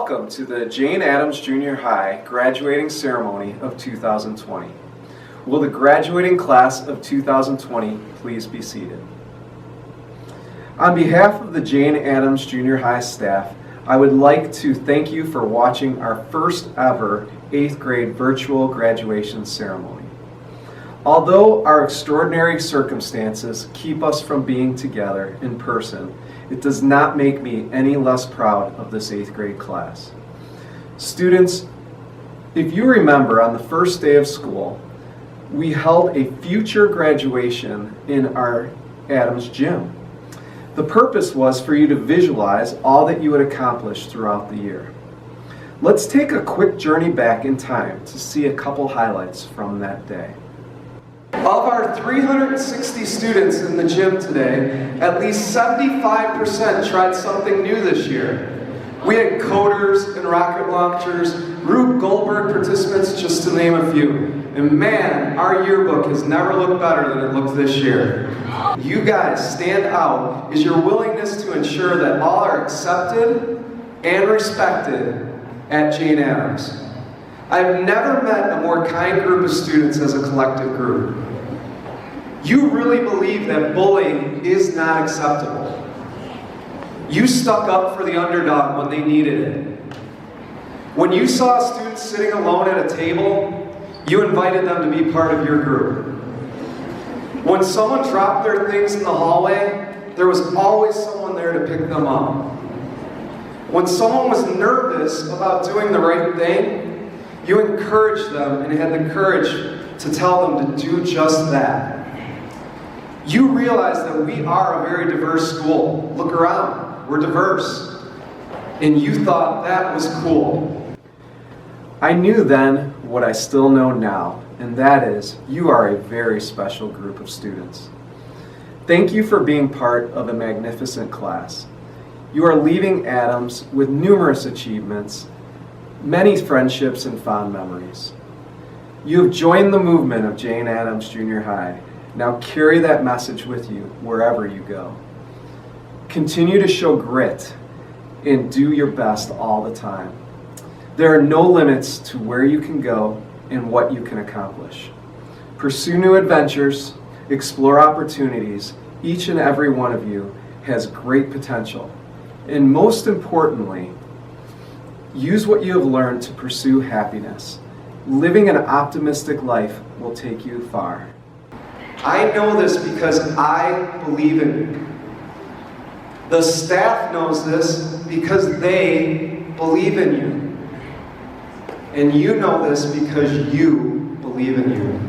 Welcome to the Jane Addams Junior High graduating ceremony of 2020. Will the graduating class of 2020 please be seated? On behalf of the Jane Addams Junior High staff, I would like to thank you for watching our first ever 8th grade virtual graduation ceremony. Although our extraordinary circumstances keep us from being together in person, it does not make me any less proud of this 8th grade class. Students, if you remember, on the first day of school, we held a future graduation in our Addams gym. The purpose was for you to visualize all that you had accomplished throughout the year. Let's take a quick journey back in time to see a couple highlights from that day. Of our 360 students in the gym today, at least 75% tried something new this year. We had coders and rocket launchers, Rube Goldberg participants, just to name a few. And man, our yearbook has never looked better than it looked this year. You guys stand out is your willingness to ensure that all are accepted and respected at Jane Addams. I've never met a more kind group of students as a collective group. You really believe that bullying is not acceptable. You stuck up for the underdog when they needed it. When you saw students sitting alone at a table, you invited them to be part of your group. When someone dropped their things in the hallway, there was always someone there to pick them up. When someone was nervous about doing the right thing, you encouraged them and had the courage to tell them to do just that. You realize that we are a very diverse school. Look around, we're diverse. And you thought that was cool. I knew then what I still know now, and that is you are a very special group of students. Thank you for being part of a magnificent class. You are leaving Addams with numerous achievements, many friendships and fond memories. You have joined the movement of Jane Addams Junior High. Now carry that message with you wherever you go. Continue to show grit and do your best all the time. There are no limits to where you can go and what you can accomplish. Pursue new adventures, explore opportunities. Each and every one of you has great potential. And most importantly, use what you have learned to pursue happiness. Living an optimistic life will take you far. I know this because I believe in you. The staff knows this because they believe in you. And you know this because you believe in you.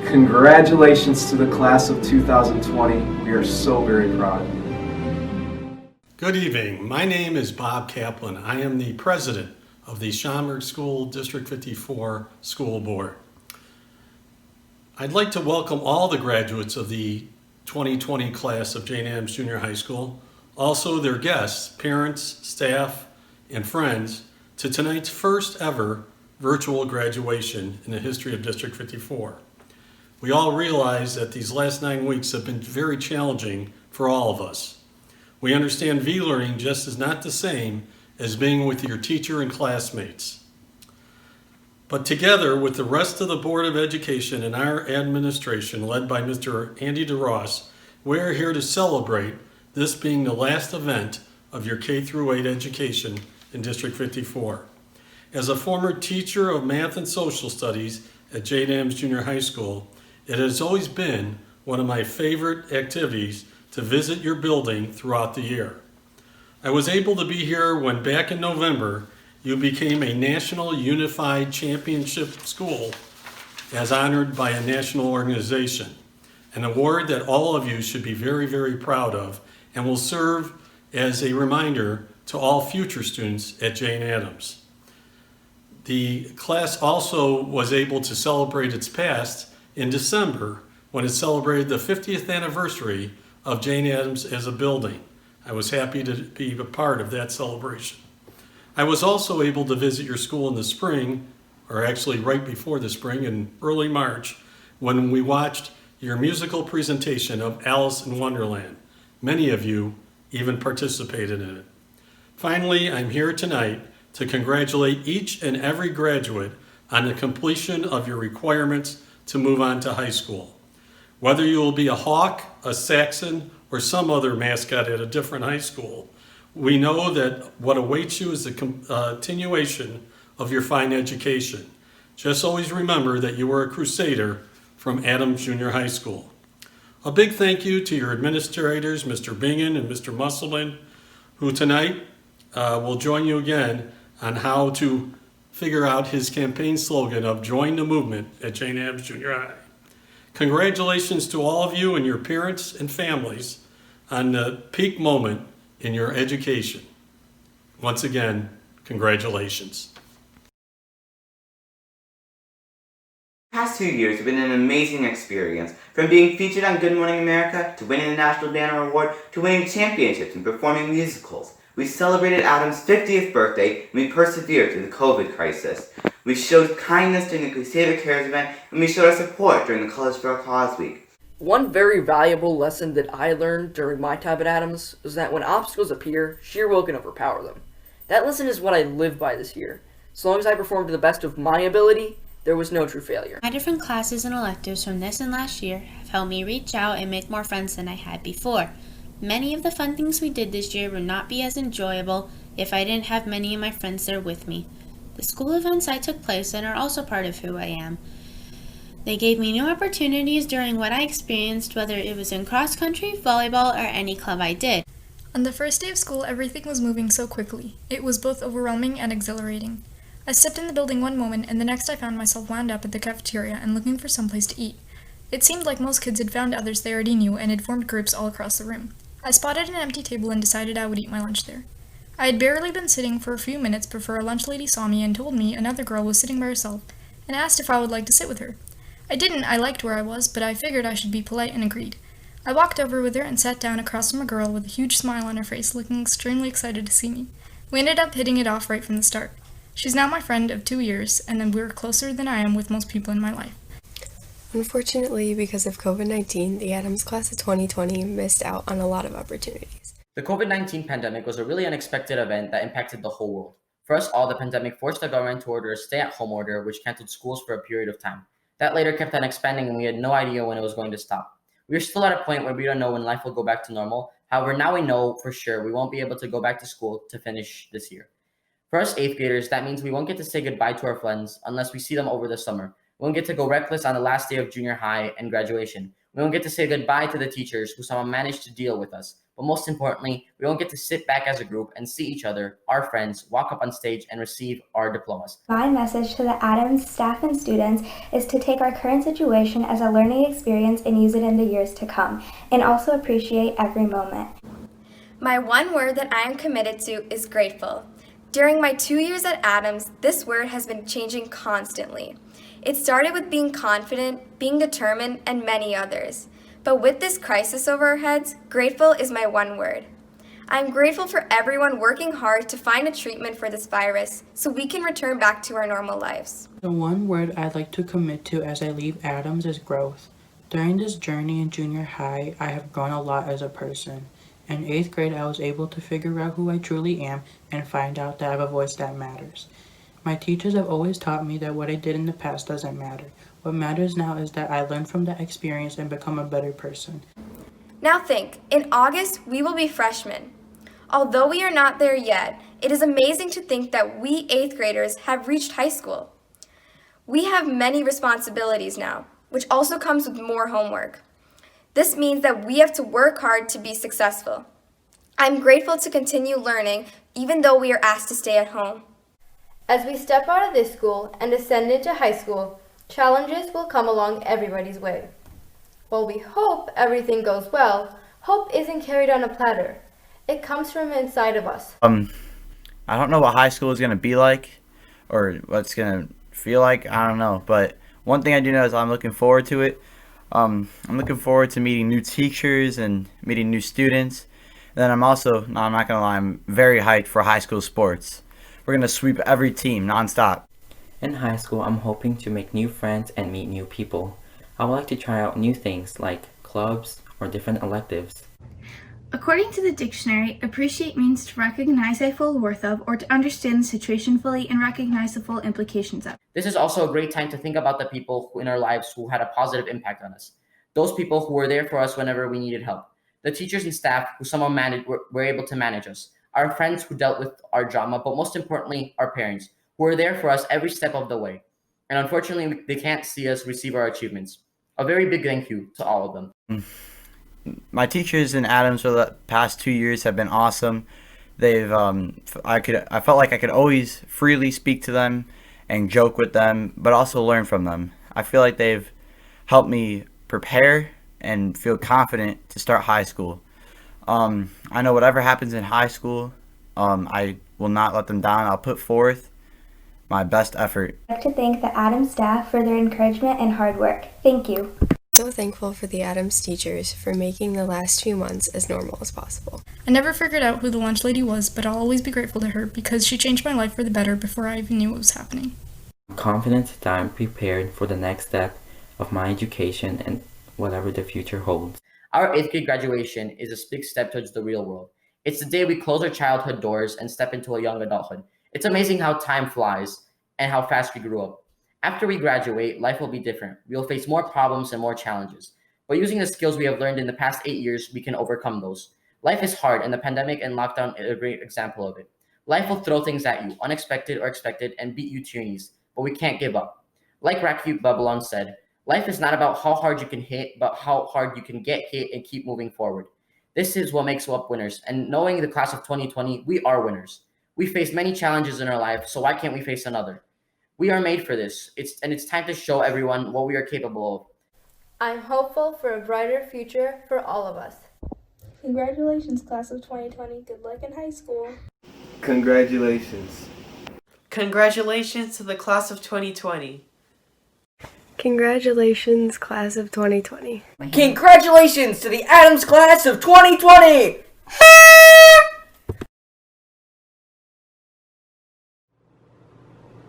Congratulations to the class of 2020. We are so very proud of you. Good evening. My name is Bob Kaplan. I am the president of the Schaumburg School District 54 School Board. I'd like to welcome all the graduates of the 2020 class of Jane Addams Junior High School, also their guests, parents, staff, and friends, to tonight's first ever virtual graduation in the history of District 54. We all realize that these last 9 weeks have been very challenging for all of us. We understand V-learning just is not the same as being with your teacher and classmates. But together with the rest of the Board of Education and our administration, led by Mr. Andy DeRoss, we are here to celebrate this being the last event of your K-8 education in District 54. As a former teacher of math and social studies at Jane Addams Junior High School, it has always been one of my favorite activities to visit your building throughout the year. I was able to be here when back in November, you became a National Unified Championship School as honored by a national organization, an award that all of you should be very, very proud of and will serve as a reminder to all future students at Jane Addams. The class also was able to celebrate its past in December when it celebrated the 50th anniversary of Jane Addams as a building. I was happy to be a part of that celebration. I was also able to visit your school in the spring, or actually right before the spring in early March, when we watched your musical presentation of Alice in Wonderland. Many of you even participated in it. Finally, I'm here tonight to congratulate each and every graduate on the completion of your requirements to move on to high school. Whether you will be a Hawk, a Saxon, or some other mascot at a different high school, we know that what awaits you is the continuation of your fine education. Just always remember that you were a Crusader from Adams Junior High School. A big thank you to your administrators, Mr. Bingen and Mr. Musselman, who tonight will join you again on how to figure out his campaign slogan of Join the Movement at Jane Addams Junior High. Congratulations to all of you and your parents and families on the peak moment in your education. Once again, congratulations. The past 2 years have been an amazing experience, from being featured on Good Morning America, to winning the National Banner Award, to winning championships and performing musicals. We celebrated Adam's 50th birthday, and we persevered through the COVID crisis. We showed kindness during the Crusader Cares event, and we showed our support during the Colors for a Cause Week. One very valuable lesson that I learned during my time at Adams was that when obstacles appear, sheer will can overpower them. That lesson is what I live by this year. As long as I performed to the best of my ability, there was no true failure. My different classes and electives from this and last year have helped me reach out and make more friends than I had before. Many of the fun things we did this year would not be as enjoyable if I didn't have many of my friends there with me. The school events I took place in are also part of who I am. They gave me new opportunities during what I experienced, whether it was in cross country, volleyball, or any club I did. On the first day of school, everything was moving so quickly. It was both overwhelming and exhilarating. I stepped in the building one moment, and the next I found myself wound up at the cafeteria and looking for someplace to eat. It seemed like most kids had found others they already knew and had formed groups all across the room. I spotted an empty table and decided I would eat my lunch there. I had barely been sitting for a few minutes before a lunch lady saw me and told me another girl was sitting by herself and asked if I would like to sit with her. I didn't, I liked where I was, but I figured I should be polite and agreed. I walked over with her and sat down across from a girl with a huge smile on her face, looking extremely excited to see me. We ended up hitting it off right from the start. She's now my friend of 2 years, and then we're closer than I am with most people in my life. Unfortunately, because of COVID-19, the Adams class of 2020 missed out on a lot of opportunities. The COVID-19 pandemic was a really unexpected event that impacted the whole world. For us all, the pandemic forced the government to order a stay-at-home order, which canceled schools for a period of time. That later kept on expanding, and we had no idea when it was going to stop. We are still at a point where we don't know when life will go back to normal. However, now we know for sure we won't be able to go back to school to finish this year. For us 8th graders, that means we won't get to say goodbye to our friends unless we see them over the summer. We won't get to go reckless on the last day of junior high and graduation. We won't get to say goodbye to the teachers who somehow managed to deal with us. But most importantly, we won't get to sit back as a group and see each other, our friends, walk up on stage and receive our diplomas. My message to the Adams staff and students is to take our current situation as a learning experience and use it in the years to come, and also appreciate every moment. My one word that I am committed to is grateful. During my 2 years at Adams, this word has been changing constantly. It started with being confident, being determined, and many others. But with this crisis over our heads, grateful is my one word. I'm grateful for everyone working hard to find a treatment for this virus so we can return back to our normal lives. The one word I'd like to commit to as I leave Adams is growth. During this journey in junior high, I have grown a lot as a person. In 8th grade, I was able to figure out who I truly am and find out that I have a voice that matters. My teachers have always taught me that what I did in the past doesn't matter. What matters now is that I learn from that experience and become a better person. Now think, in August, we will be freshmen. Although we are not there yet, it is amazing to think that we 8th graders have reached high school. We have many responsibilities now, which also comes with more homework. This means that we have to work hard to be successful. I'm grateful to continue learning, even though we are asked to stay at home. As we step out of this school and ascend into high school, challenges will come along everybody's way. While we hope everything goes well, hope isn't carried on a platter. It comes from inside of us. I don't know what high school is going to be like or what it's going to feel like. I don't know. But one thing I do know is I'm looking forward to it. I'm looking forward to meeting new teachers and meeting new students. And then I'm not going to lie, I'm very hyped for high school sports. We're going to sweep every team nonstop. In high school, I'm hoping to make new friends and meet new people. I would like to try out new things like clubs or different electives. According to the dictionary, appreciate means to recognize a full worth of, or to understand the situation fully and recognize the full implications of. This is also a great time to think about the people in our lives who had a positive impact on us. Those people who were there for us whenever we needed help. The teachers and staff who somehow were able to manage us. Our friends who dealt with our drama, but most importantly, our parents, who were there for us every step of the way. And unfortunately, they can't see us receive our achievements. A very big thank you to all of them. My teachers in Adams for the past 2 years have been awesome. They've I felt like I could always freely speak to them and joke with them, but also learn from them. I feel like they've helped me prepare and feel confident to start high school. I know whatever happens in high school, I will not let them down. I'll put forth my best effort. I'd like to thank the Adams staff for their encouragement and hard work. Thank you. So thankful for the Adams teachers for making the last few months as normal as possible. I never figured out who the lunch lady was, but I'll always be grateful to her because she changed my life for the better before I even knew what was happening. I'm confident that I'm prepared for the next step of my education and whatever the future holds. Our 8th grade graduation is a big step towards the real world. It's the day we close our childhood doors and step into a young adulthood. It's amazing how time flies and how fast we grew up. After we graduate, life will be different. We will face more problems and more challenges. But using the skills we have learned in the past 8 years, we can overcome those. Life is hard, and the pandemic and lockdown is a great example of it. Life will throw things at you, unexpected or expected, and beat you to your knees. But we can't give up. Like Rakib Babylon said, life is not about how hard you can hit, but how hard you can get hit and keep moving forward. This is what makes us winners. And knowing the class of 2020, we are winners. We faced many challenges in our life, so why can't we face another? We are made for this. It's time to show everyone what we are capable of. I'm hopeful for a brighter future for all of us. Congratulations, class of 2020. Good luck in high school. Congratulations. Congratulations to the class of 2020. Congratulations, class of 2020. Congratulations to the Adams class of 2020!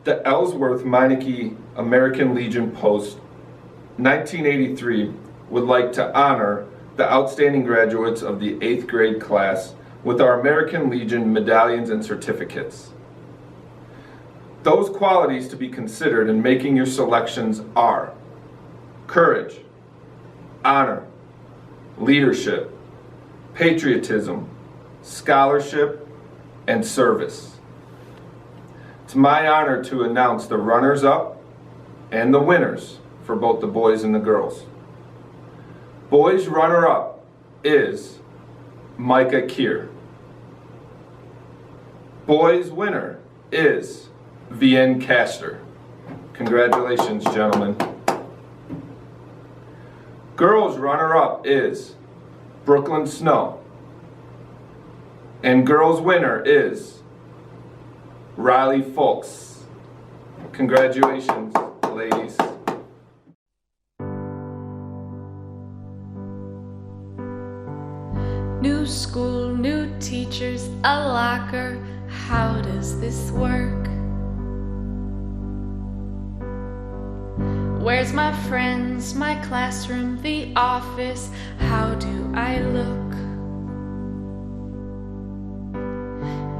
The Ellsworth Meineke American Legion Post 1983 would like to honor the outstanding graduates of the 8th grade class with our American Legion medallions and certificates. Those qualities to be considered in making your selections are courage, honor, leadership, patriotism, scholarship, and service. It's my honor to announce the runners-up and the winners for both the boys and the girls. Boys runner-up is Micah Keir. Boys winner is Vienne Castor. Congratulations, gentlemen. Girls runner-up is Brooklyn Snow. And girls winner is Riley Folks. Congratulations, ladies. New school, new teachers, a locker. How does this work? Where's my friends, my classroom, the office? How do I look?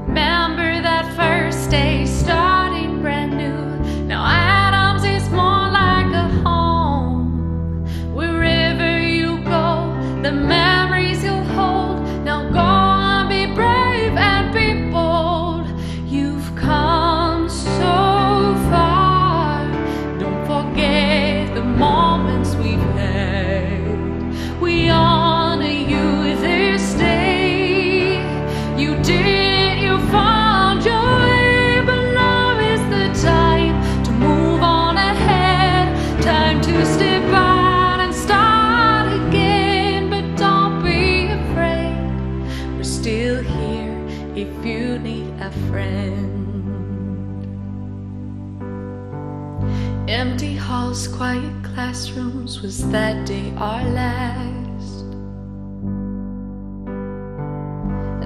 Remember that first day starting brand new. Now Adams is more like a home. Wherever you go, the memories you'll hold. Now go and be brave and be bold. You've come so far. Don't forget the moments we've had. We honor you this day. You did. Found your way, but now is the time to move on ahead. Time to step out and start again, but don't be afraid. We're still here if you need a friend. Empty halls, quiet classrooms, was that day our last?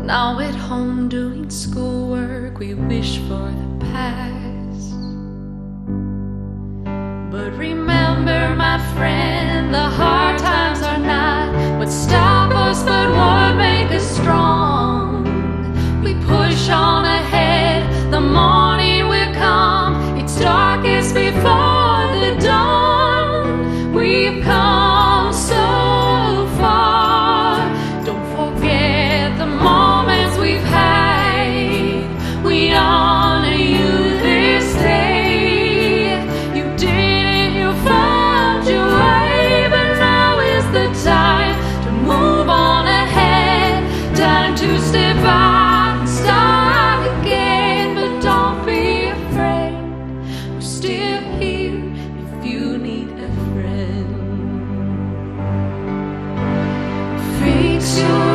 Now at home doing schoolwork, we wish for the past. But remember, my friend, the hard times are not what stop us, but what make us wish you